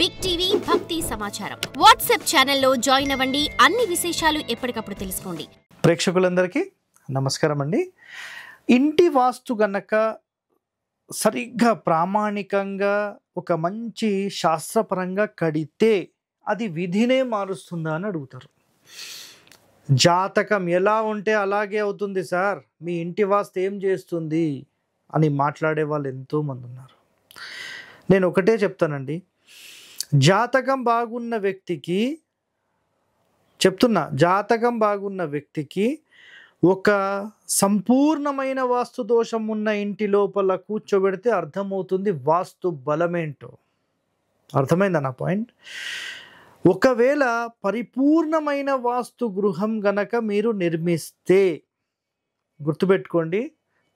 Big TV భక్తి సమాచారం WhatsApp ఛానల్లో జాయిన్ అవ్వండి. అన్ని విశేషాలు ఎప్పటికప్పుడు తెలుసుకోండి. ప్రేక్షకులందరికీ నమస్కారం అండి. ఇంటి వాస్తు గనక సరిగ్గా ప్రామాణికంగా ఒక మంచి శాస్త్రపరంగా కడితే అది విధినే మారుస్తుందా అని అడుగుతారు. జాతకం ఎలా ఉంటే అలాగే అవుతుంది సార్, మీ ఇంటి వాస్తు ఏం చేస్తుంది అని మాట్లాడే వాళ్ళు ఎంతోమంది ఉన్నారు. నేను ఒకటే చెప్తానండి, జాతకం బాగున్న వ్యక్తికి జాతకం బాగున్న వ్యక్తికి ఒక సంపూర్ణమైన వాస్తు దోషం ఉన్న ఇంటి లోపల కూర్చోబెడితే అర్థమవుతుంది వాస్తు బలమేంటో. అర్థమైందా నా పాయింట్? ఒకవేళ పరిపూర్ణమైన వాస్తు గృహం గనక మీరు నిర్మిస్తే, గుర్తుపెట్టుకోండి,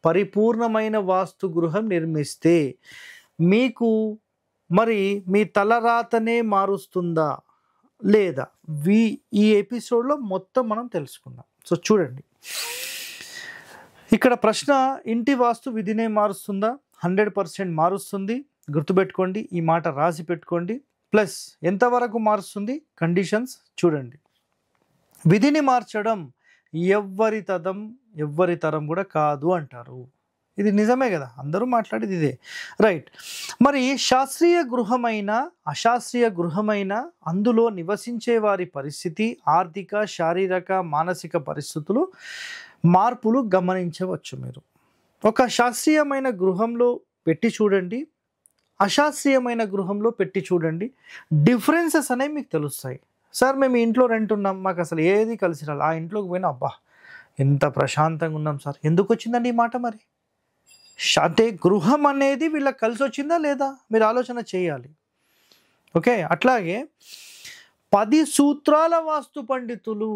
పరిపూర్ణమైన వాస్తు గృహం నిర్మిస్తే మీకు మరి మీ తలరాతనే మారుస్తుందా లేదా ఈ ఎపిసోడ్లో మొత్తం మనం తెలుసుకుందాం. సో చూడండి, ఇక్కడ ప్రశ్న ఇంటి వాస్తు విధినే మారుస్తుందా? 100% మారుస్తుంది. గుర్తుపెట్టుకోండి, ఈ మాట రాసి పెట్టుకోండి. ప్లస్ ఎంతవరకు మారుస్తుంది కండిషన్స్ చూడండి. విధిని మార్చడం ఎవ్వరి తరం కూడా కాదు అంటారు. ఇది నిజమే కదా, అందరూ మాట్లాడేది ఇదే, రైట్? మరి శాస్త్రీయ గృహమైన అశాస్త్రీయ గృహమైన అందులో నివసించే వారి పరిస్థితి, ఆర్థిక, శారీరక, మానసిక పరిస్థితులు మార్పులు గమనించవచ్చు. మీరు ఒక శాస్త్రీయమైన గృహంలో పెట్టి చూడండి, అశాస్త్రీయమైన గృహంలో పెట్టి చూడండి, డిఫరెన్సెస్ అనేవి మీకు తెలుస్తాయి. సార్ మేము ఇంట్లో రెంట్ ఉన్నాం, మాకు అసలు ఏది కలిసి రాలి, ఆ ఇంట్లోకి పోయినా అబ్బా ఎంత ప్రశాంతంగా ఉన్నాం సార్. ఎందుకు వచ్చిందండి ఈ మాట? మరి అంటే గృహం అనేది వీళ్ళకి కలిసి వచ్చిందా లేదా మీరు ఆలోచన చేయాలి. ఓకే, అట్లాగే 10 సూత్రాల వాస్తు పండితులు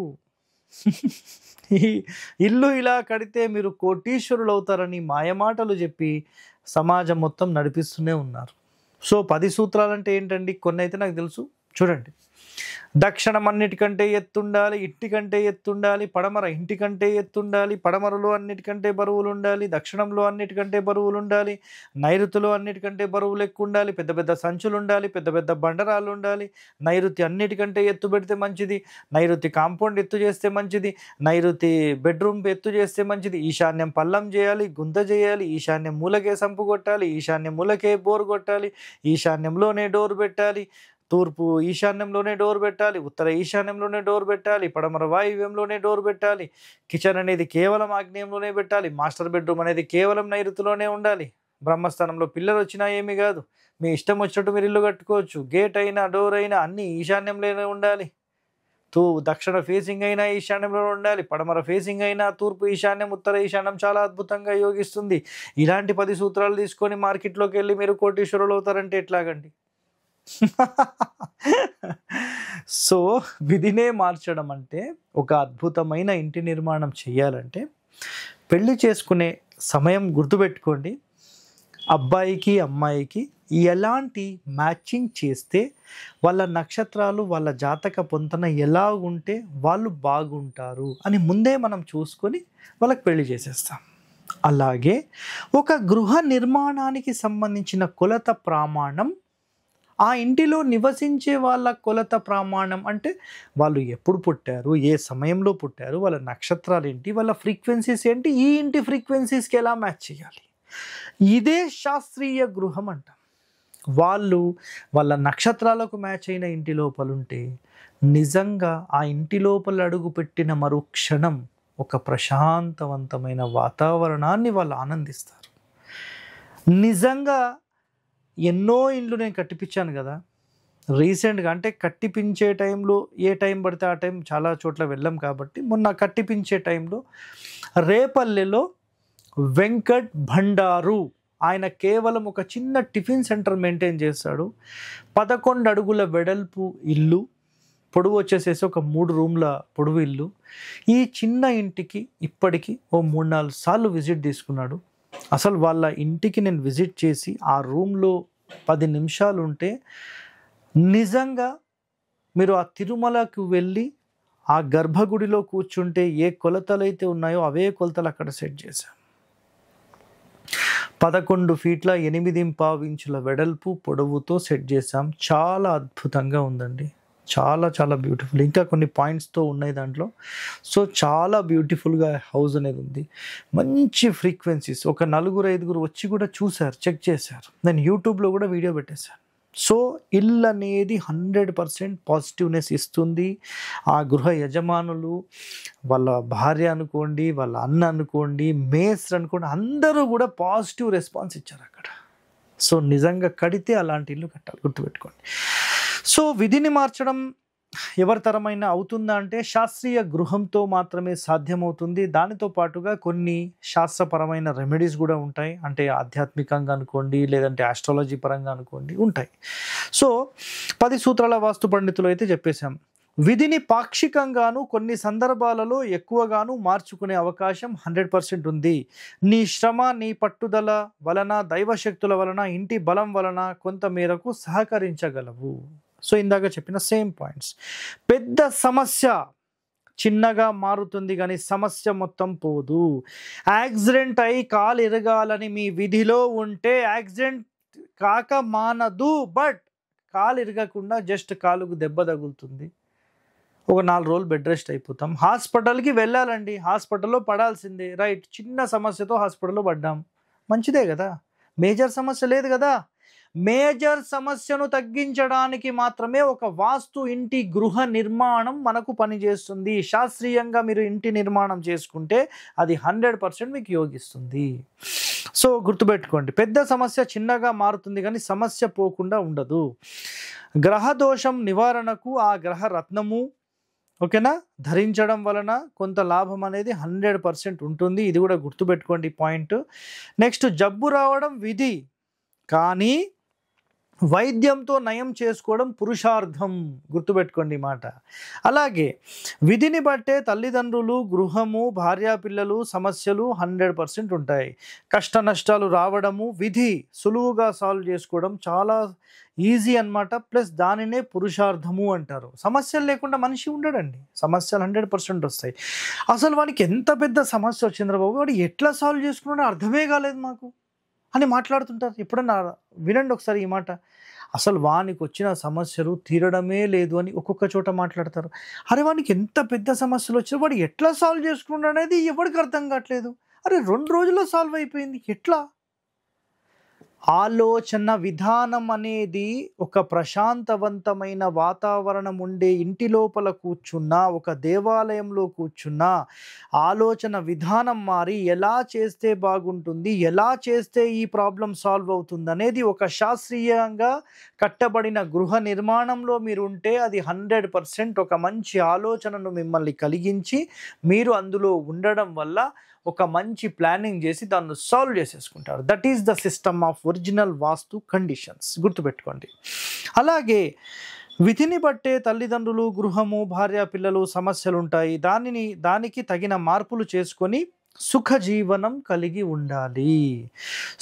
ఈ ఇల్లు ఇలా కడితే మీరు కోటీశ్వరులు అవుతారని మాయమాటలు చెప్పి సమాజం మొత్తం నడిపిస్తూనే ఉన్నారు. సో 10 సూత్రాలు అంటే ఏంటండి? కొన్ని అయితే నాకు తెలుసు, చూడండి. దక్షిణం అన్నిటికంటే ఎత్తుండాలి, ఇంటికంటే ఎత్తుండాలి. పడమర ఇంటికంటే ఎత్తుండాలి, పడమరలో అన్నిటికంటే బరువులు ఉండాలి, దక్షిణంలో అన్నిటికంటే బరువులు ఉండాలి, నైరుతిలో అన్నిటికంటే బరువులు ఎక్కువ ఉండాలి, పెద్ద పెద్ద సంచులు ఉండాలి, పెద్ద పెద్ద బండరాలు ఉండాలి, నైరుతి అన్నిటికంటే ఎత్తు పెడితే మంచిది, నైరుతి కాంపౌండ్ ఎత్తు చేస్తే మంచిది, నైరుతి బెడ్రూమ్ ఎత్తు చేస్తే మంచిది, ఈశాన్యం పల్లం చేయాలి, గుంత చేయాలి, ఈశాన్యం మూలకే సంపు కొట్టాలి, ఈశాన్యం మూలకే బోర్ కొట్టాలి, ఈశాన్యంలోనే డోర్ పెట్టాలి, తూర్పు ఈశాన్యంలోనే డోర్ పెట్టాలి, ఉత్తర ఈశాన్యంలోనే డోర్ పెట్టాలి, పడమర వాయువ్యంలోనే డోర్ పెట్టాలి, కిచెన్ అనేది కేవలం ఆగ్నేయంలోనే పెట్టాలి, మాస్టర్ బెడ్రూమ్ అనేది కేవలం నైరుతిలోనే ఉండాలి, బ్రహ్మస్థానంలో పిల్లలు వచ్చినా ఏమీ కాదు, మీ ఇష్టం వచ్చినట్టు మీరు ఇల్లు కట్టుకోవచ్చు, గేట్ అయినా డోర్ అయినా అన్నీ ఈశాన్యంలోనే ఉండాలి, దక్షిణ ఫేసింగ్ అయినా ఈశాన్యంలో ఉండాలి, పడమర ఫేసింగ్ అయినా తూర్పు ఈశాన్యం, ఉత్తర ఈశాన్యం చాలా అద్భుతంగా యోగిస్తుంది. ఇలాంటి 10 సూత్రాలు తీసుకొని మార్కెట్లోకి వెళ్ళి మీరు కోటీశ్వరులు అవుతారంటే ఎట్లాగండి? సో విధినే మార్చడం అంటే, ఒక అద్భుతమైన ఇంటి నిర్మాణం చేయాలంటే పెళ్లి చేసుకునే సమయం గుర్తుపెట్టుకోండి, అబ్బాయికి అమ్మాయికి ఎలాంటి మ్యాచింగ్ చేస్తే వాళ్ళ నక్షత్రాలు వాళ్ళ జాతక పొంతన ఎలా ఉంటే వాళ్ళు బాగుంటారు అని ముందే మనం చూసుకొని వాళ్ళకి పెళ్లి చేసేస్తాం. అలాగే ఒక గృహ నిర్మాణానికి సంబంధించిన కొలత ప్రమాణం, ఆ ఇంటిలో నివసించే వాళ్ళ కొలత ప్రమాణం అంటే వాళ్ళు ఎప్పుడు పుట్టారు, ఏ సమయంలో పుట్టారు, వాళ్ళ నక్షత్రాలు ఏంటి, వాళ్ళ ఫ్రీక్వెన్సీస్ ఏంటి, ఈ ఇంటి ఫ్రీక్వెన్సీస్కి ఎలా మ్యాచ్ చేయాలి, ఇదే శాస్త్రీయ గృహం అంట. వాళ్ళ నక్షత్రాలకు మ్యాచ్ అయిన ఇంటి లోపల ఉంటే నిజంగా ఆ ఇంటి లోపల అడుగు పెట్టిన మరుక్షణం ఒక ప్రశాంతవంతమైన వాతావరణాన్ని వాళ్ళు ఆనందిస్తారు. నిజంగా ఎన్నో ఇండ్లు నేను కట్టిపించాను కదా రీసెంట్గా, అంటే కట్టిపించే టైంలో ఏ టైం పడితే ఆ టైం చాలా చోట్ల వెళ్ళాం కాబట్టి, మొన్న కట్టిపించే టైంలో రేపల్లెలో వెంకట్ భండారు, ఆయన కేవలం ఒక చిన్న టిఫిన్ సెంటర్ మెయింటైన్ చేస్తాడు. 11 అడుగుల వెడల్పు ఇల్లు, పొడవు వచ్చేసేసి ఒక 3 రూమ్ల పొడవు ఇల్లు. ఈ చిన్న ఇంటికి ఇప్పటికీ ఓ 3-4 సార్లు విజిట్ తీసుకున్నాడు. అసలు వాళ్ళ ఇంటికి నేను విజిట్ చేసి ఆ రూమ్లో 10 నిమిషాలు ఉంటే నిజంగా మీరు ఆ తిరుమలకు వెళ్ళి ఆ గర్భగుడిలో కూర్చుంటే ఏ కొలతలు అయితే ఉన్నాయో అవే కొలతలు అక్కడ సెట్ చేశాం. 11 ఫీట్ల 8.5 వెడల్పు పొడవుతో సెట్ చేసాం. చాలా అద్భుతంగా ఉందండి. చాలా చాలా బ్యూటిఫుల్. ఇంకా కొన్ని పాయింట్స్తో ఉన్నాయి దాంట్లో. సో చాలా బ్యూటిఫుల్గా హౌస్ అనేది ఉంది. మంచి ఫ్రీక్వెన్సీస్, ఒక 4-5 వచ్చి కూడా చూశారు, చెక్ చేశారు. నేను యూట్యూబ్లో కూడా వీడియో పెట్టేశాను. సో ఇల్లు అనేది 100% పాజిటివ్నెస్ ఇస్తుంది. ఆ గృహ యజమానులు, వాళ్ళ భార్య అనుకోండి, వాళ్ళ అన్న అనుకోండి, మేస్త్రి అనుకోండి, అందరూ కూడా పాజిటివ్ రెస్పాన్స్ ఇచ్చారు అక్కడ. సో నిజంగా కడితే అలాంటి ఇల్లు కట్టాలి, గుర్తుపెట్టుకోండి. సో విధిని మార్చడం ఎవరి తరమైనా అవుతుందా అంటే శాస్త్రీయ గృహంతో మాత్రమే సాధ్యమవుతుంది. దానితో పాటుగా కొన్ని శాస్త్రపరమైన రెమెడీస్ కూడా ఉంటాయి. అంటే ఆధ్యాత్మికంగా అనుకోండి, లేదంటే ఆస్ట్రాలజీ పరంగా అనుకోండి, ఉంటాయి. సో 10 సూత్రాల వాస్తు పండితులు అయితే చెప్పేశాం. విధిని పాక్షికంగాను కొన్ని సందర్భాలలో ఎక్కువగాను మార్చుకునే అవకాశం 100% ఉంది. నీ శ్రమ, నీ పట్టుదల వలన, దైవశక్తుల వలన, ఇంటి బలం వలన కొంత మేరకు సహకరించగలవు. సో ఇందాక చెప్పిన సేమ్ పాయింట్స్. పెద్ద సమస్య చిన్నగా మారుతుంది కానీ సమస్య మొత్తం పోదు. యాక్సిడెంట్ అయి కాలు ఎరగాలని మీ విధిలో ఉంటే యాక్సిడెంట్ కాక మానదు. బట్ కాలు ఎరగకుండా జస్ట్ కాలుకు దెబ్బ తగులుతుంది, ఒక 4 రోజులు బెడ్ రెస్ట్ అయిపోతాం. హాస్పిటల్కి వెళ్ళాలండి, హాస్పిటల్లో పడాల్సిందే. రైట్, చిన్న సమస్యతో హాస్పిటల్లో పడ్డాం, మంచిదే కదా, మేజర్ సమస్య లేదు కదా. మేజర్ సమస్యను తగ్గించడానికి మాత్రమే ఒక వాస్తు ఇంటి గృహ నిర్మాణం మనకు పనిచేస్తుంది. శాస్త్రీయంగా మీరు ఇంటి నిర్మాణం చేసుకుంటే అది 100% మీకు యోగిస్తుంది. సో గుర్తుపెట్టుకోండి, పెద్ద సమస్య చిన్నగా మారుతుంది కానీ సమస్య పోకుండా ఉండదు. గ్రహ దోషం నివారణకు ఆ గ్రహ రత్నము, ఓకేనా, ధరించడం వలన కొంత లాభం అనేది 100% ఉంటుంది. ఇది కూడా గుర్తుపెట్టుకోండి పాయింట్. నెక్స్ట్, జబ్బు రావడం విధి కానీ వైద్యంతో నయం చేసుకోవడం పురుషార్థం. గుర్తుపెట్టుకోండి మాట. అలాగే విధిని బట్టే తల్లిదండ్రులు, గృహము, భార్యాపిల్లలు సమస్యలు 100% ఉంటాయి. కష్ట నష్టాలు రావడము విధి, సులువుగా సాల్వ్ చేసుకోవడం చాలా ఈజీ అన్నమాట. ప్లస్ దానినే పురుషార్థము అంటారు. సమస్యలు లేకుండా మనిషి ఉండడండి, సమస్యలు 100% వస్తాయి. అసలు వానికి ఎంత పెద్ద సమస్య వచ్చిందిరా బాబు, వాడు ఎట్లా సాల్వ్ చేసుకున్నాడో అర్థమే కాలేదు మాకు అని మాట్లాడుతుంటారు. ఎప్పుడన్నా వినండి ఒకసారి ఈ మాట. అసలు వానికి వచ్చిన సమస్యలు తీరడమే లేదు అని ఒక్కొక్క చోట మాట్లాడతారు. అరే వానికి ఎంత పెద్ద సమస్యలు వచ్చినా వాడు ఎట్లా సాల్వ్ చేసుకున్నాడు అనేది ఎవరికి అర్థం కావట్లేదు. అరే 2 రోజుల్లో సాల్వ్ అయిపోయింది ఎట్లా? ఆలోచన విధానం అనేది ఒక ప్రశాంతవంతమైన వాతావరణం ఉండే ఇంటి లోపల కూర్చున్నా, ఒక దేవాలయంలో కూర్చున్నా ఆలోచన విధానం మారి ఎలా చేస్తే బాగుంటుంది, ఎలా చేస్తే ఈ ప్రాబ్లం సాల్వ్ అవుతుంది అనేది ఒక శాస్త్రీయంగా కట్టబడిన గృహ నిర్మాణంలో మీరు ఉంటే అది 100% ఒక మంచి ఆలోచనను మిమ్మల్ని కలిగించి మీరు అందులో ఉండడం వల్ల ఒక మంచి ప్లానింగ్ చేసి దాన్ని సాల్వ్ చేసేసుకుంటారు. That is the system of original vastu conditions, గుర్తుపెట్టుకోండి. అలాగే విధిని బట్టే తల్లిదండ్రులు, గృహము, భార్య, పిల్లలు సమస్యలు ఉంటాయి. దానికి తగిన మార్పులు చేసుకొని సుఖ జీవనం కలిగి ఉండాలి.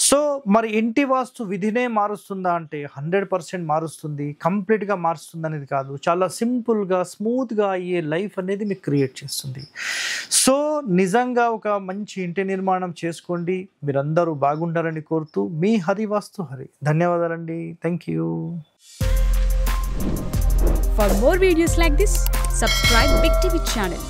సో మరి ఇంటి వాస్తు విధినే మారుస్తుందా అంటే 100% మారుస్తుంది. కంప్లీట్గా మారుస్తుంది అనేది కాదు, చాలా సింపుల్గా స్మూత్గా అయ్యే లైఫ్ అనేది మీకు క్రియేట్ చేస్తుంది. సో నిజంగా ఒక మంచి ఇంటి నిర్మాణం చేసుకోండి. మీరందరూ బాగుండాలని కోరుతూ మీ హరి వాస్తు హరి. ధన్యవాదాలండి. Thank you. For more videos like this, subscribe Big TV channel.